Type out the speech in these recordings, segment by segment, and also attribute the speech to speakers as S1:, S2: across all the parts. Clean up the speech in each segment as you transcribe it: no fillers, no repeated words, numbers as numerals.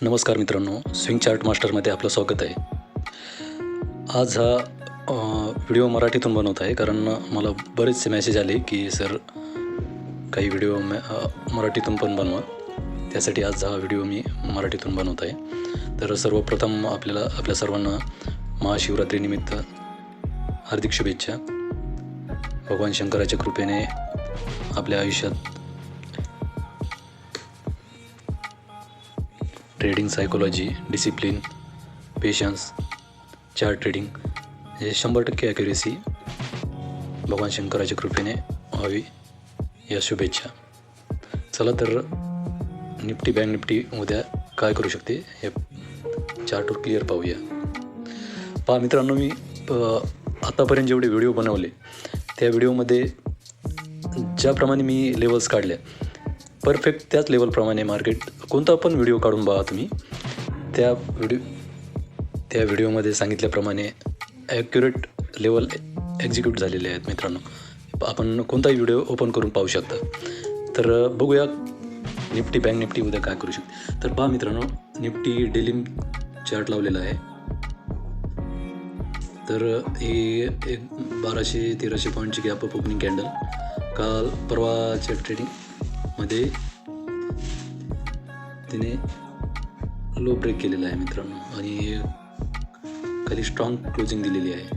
S1: नमस्कार मित्रांनो, swing chart मास्टरमध्ये आपलं स्वागत आहे. आज हा व्हिडिओ मराठीतून बनवत आहे कारण मला बरेचसे मेसेज आले की सर काही व्हिडिओ मराठीतून पण बनवा. त्यासाठी आज हा व्हिडिओ मी मराठीतून बनवत आहे. तर सर्वप्रथम आपल्या सर्वांना महाशिवरात्रीनिमित्त हार्दिक शुभेच्छा. भगवान शंकराच्या कृपेने आपल्या आयुष्यात trading psychology, discipline, patience, chart trading हे 100% ॲक्युरेसी भगवान शंकराच्या कृपेने व्हावी या शुभेच्छा. चला तर निफ्टी बँक निफ्टी उद्या काय करू शकते हे चार्टवर क्लिअर पाहूया. पहा मित्रांनो, मी आतापर्यंत जेवढे व्हिडिओ बनवले त्या व्हिडिओमध्ये ज्याप्रमाणे मी लेवल्स काढल्या परफेक्ट त्याच लेवलप्रमाणे मार्केट कोणता पण व्हिडिओ काढून बघा तुम्ही, त्या व्हिडिओमध्ये सांगितल्याप्रमाणे ॲक्युरेट लेवल एक्झिक्यूट झालेले आहेत. मित्रांनो, आपण कोणताही व्हिडिओ ओपन करून पाहू शकता. तर बघूया निफ्टी बँक निफ्टी उद्या काय करू शकते. तर पहा मित्रांनो, निफ्टी डेली चार्ट लावलेला आहे. तर हे एक 1200-1300 पॉईंटची गॅप अप ओपनिंग कॅन्डल काल परवाच्या ट्रेडिंगमध्ये तिने लो ब्रेक केलेला आहे मित्रांनो, आणि खाली स्ट्रॉंग क्लोजिंग दिलेली आहे.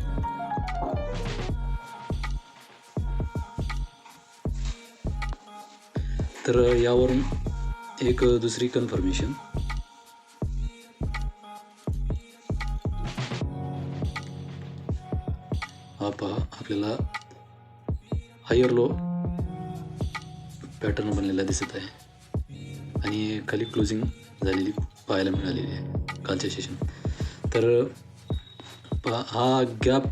S1: तर यावरून एक दुसरी कन्फर्मेशन, हा पहा आपल्याला हायर लो पॅटर्न बनलेला दिसत आहे आणि खाली क्लोजिंग झालेली पाहायला मिळालेली आहे कालच्या सेशन. तर हा गॅप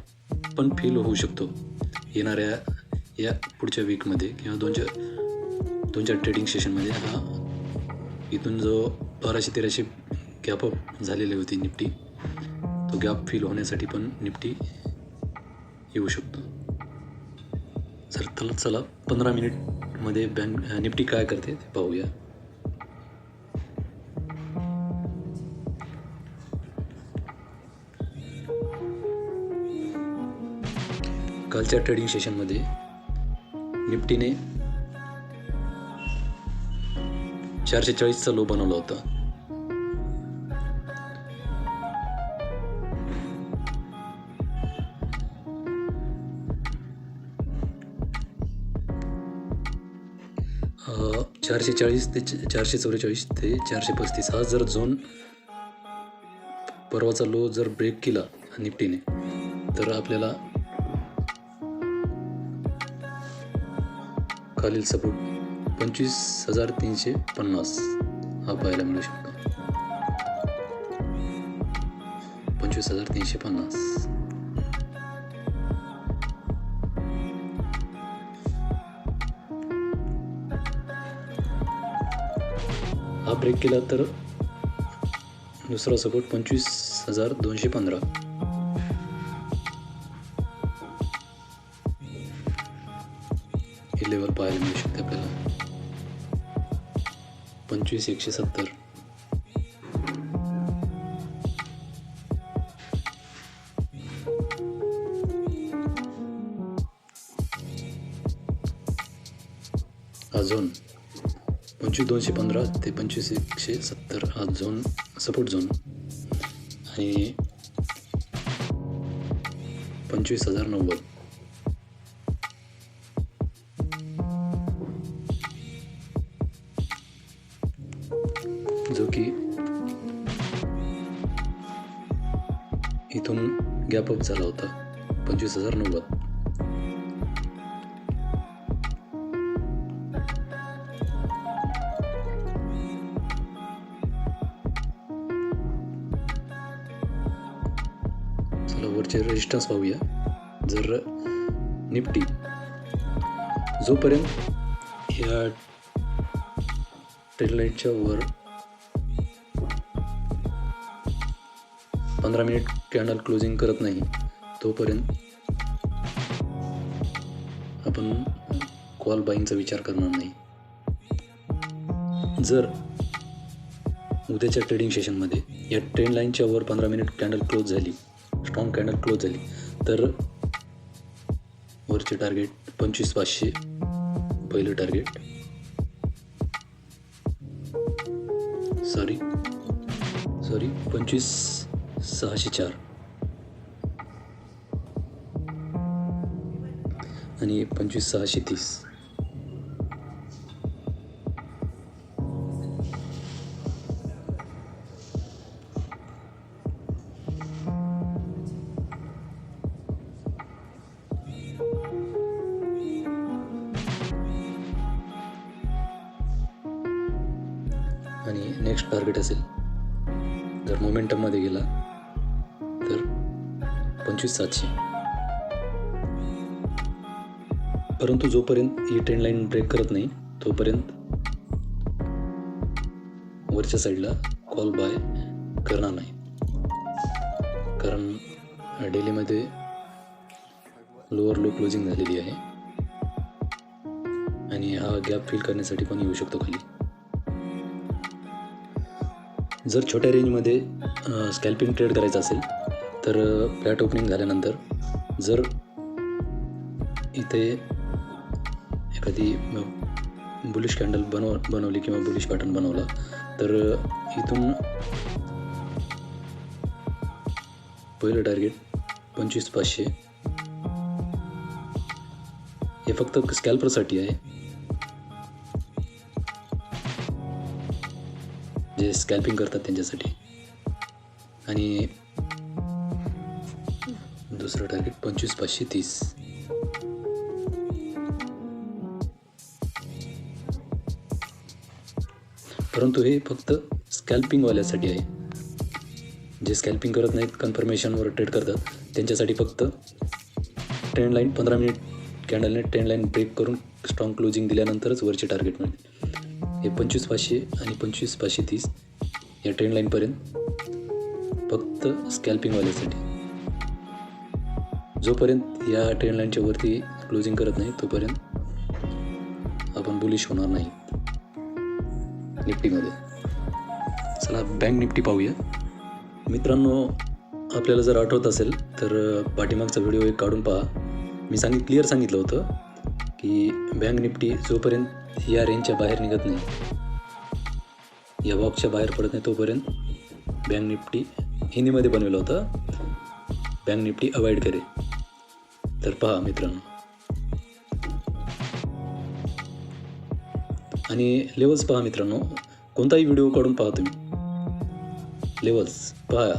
S1: पण फील होऊ शकतो येणाऱ्या या पुढच्या वीकमध्ये किंवा दोन चार ट्रेडिंग सेशनमध्ये. हा इथून जो 1200-1300 गॅप अप झालेली होती निफ्टी, तो गॅप फील होण्यासाठी पण निफ्टी येऊ शकतो. चला 15 मिनिटमध्ये बँक निफ्टी काय करते ते पाहूया. कालच्या ट्रेडिंग सेशनमध्ये निफ्टीने 440चा लो बनवला होता. अ 440 ते 444 ते 435 हा जर झोन परवाचा लो जर ब्रेक केला निफ्टीने, तर आपल्याला खालील सपोर्ट 25,350 हा पाहायला मिळू शकतो. 25,350 हा ब्रेक केला तर दुसरा सपोर्ट 25,215 हे लेवल पाहायला मिळू शकते आपल्याला. 25,170 हा झोन, 25,215 ते 25,170 हा झोन सपोर्ट झोन, आणि 25,090 जो की इथून गॅप अप झाला होता 25,090. चला वरचे रेजिस्टन्स पाहूया. जर निफ्टी जोपर्यंत या ट्रेल लाईनच्या वर 15 मिनिट कॅन्डल क्लोजिंग करत नाही, तोपर्यंत आपण कॉल बाईंगचा विचार करणार नाही. जर उद्याच्या ट्रेडिंग सेशनमध्ये या ट्रेंड लाईनच्या वर 15 मिनिट कॅन्डल क्लोज झाली, स्ट्रॉंग कॅन्डल क्लोज झाली, तर वरचे टार्गेट 25,500 पहिलं टार्गेट, सॉरी 25,604 आणि 25,630. आणि नेक्स्ट टार्गेट असेल जर मोमेंटममध्ये गेला तर 25,700. परंतु जोपर्यंत ही ट्रेंड लाईन ब्रेक करत नाही तोपर्यंत वरच्या साईडला कॉल बाय करणार नाही, कारण डेलीमध्ये लोअर लो क्लोजिंग झालेली आहे आणि हा गॅप फिल करण्यासाठी पण येऊ शकतो खाली. जर छोट्या रेंजमध्ये स्कॅल्पिंग ट्रेड करायचं असेल तर फ्लॅट ओपनिंग झाल्यानंतर जर इथे एखादी बुलिश कॅन्डल बनवली किंवा बुलिश पॅटर्न बनवला तर इथून पहिलं टार्गेट 25,500 हे फक्त स्कॅल्परसाठी आहे, जे स्कॅल्पिंग करतात त्यांच्यासाठी. आणि दुसरं टार्गेट 25,530. परंतु हे फक्त स्कॅल्पिंगवाल्यासाठी आहे. जे स्कॅल्पिंग करत नाहीत, कन्फर्मेशनवर ट्रेड करतात, त्यांच्यासाठी फक्त ट्रेंड लाईन 15 मिनिट कॅन्डलने ट्रेंड लाईन ब्रेक करून स्ट्रॉंग क्लोजिंग दिल्यानंतरच वरचे टार्गेट मिळते. हे 25,500 आणि 25,530 या ट्रेंड लाईनपर्यंत फक्त स्कॅल्पिंगवाल्यासाठी. जोपर्यंत या ट्रेंड लाईनच्या वरती क्लोजिंग करत नाही तोपर्यंत आपण बुलिश होणार नाही निफ्टीमध्ये. चला बँक निफ्टी पाहूया मित्रांनो. आपल्याला जर आठवत असेल तर पाठीमागचा व्हिडिओ एक काढून पहा. मी क्लिअर सांगितलं होतं की बँक निफ्टी जोपर्यंत या रेंजच्या बाहेर निघत नाही, या बॉक्सच्या बाहेर पडत नाही तोपर्यंत बँक निफ्टी हिंदीमध्ये बनवलं होतं, बँक निफ्टी अवॉइड करे. तर पहा मित्रांनो, आणि लेवल्स पहा मित्रांनो. कोणताही व्हिडिओ काढून पहा तुम्ही, लेवल्स पहा.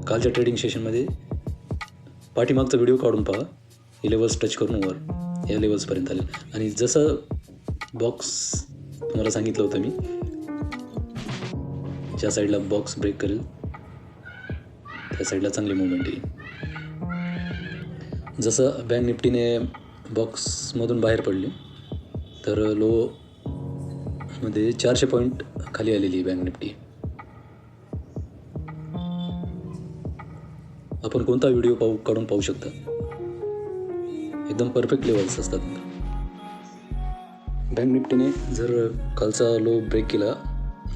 S1: कालच्या ट्रेडिंग सेशनमध्ये पाठीमागचा व्हिडिओ काढून पहा. हे लेवल्स टच करून वर या लेवल्सपर्यंत आले. आणि जसं बॉक्स तुम्हाला सांगितलं होतं मी, ज्या साईडला बॉक्स ब्रेक करेल त्या साईडला चांगली मुवमेंट येईल. जसं बँक निफ्टीने बॉक्समधून बाहेर पडली तर लोमध्ये 400 पॉईंट खाली आलेली बँक निफ्टी. आपण कोणता व्हिडिओ काढून पाहू शकता. एकदम परफेक्ट लेवल्स असतात. बँक निफ्टीने जर खालचा लो ब्रेक केला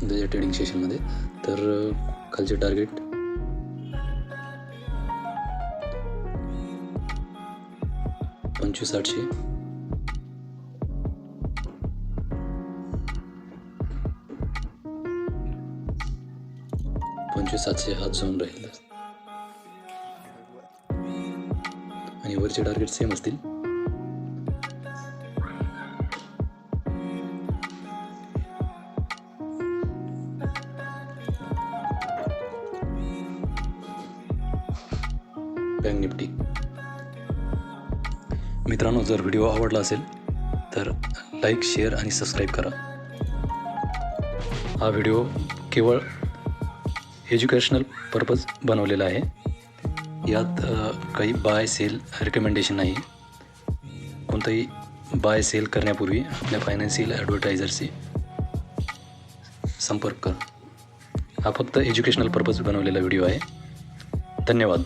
S1: त्याच्या ट्रेडिंग सेशनमध्ये तर खालचे टार्गेट 25,800, 25,700 हात झोन राहील आणि वरचे टार्गेट सेम असतील. Bank Nifty. मित्रांनो, जर व्हिडिओ आवडला असेल तर लाईक, शेअर आणि सबस्क्राईब करा. हा व्हिडिओ केवळ एज्युकेशनल पर्पज बनवलेला आहे. यात काही बाय सेल रिकमेंडेशन नाही. कोणताही बाय सेल करण्यापूर्वी आपल्या फायनान्शियल ॲडव्हर्टायझरशी संपर्क करा. हा फक्त एज्युकेशनल पर्पज बनवलेला व्हिडिओ आहे. धन्यवाद.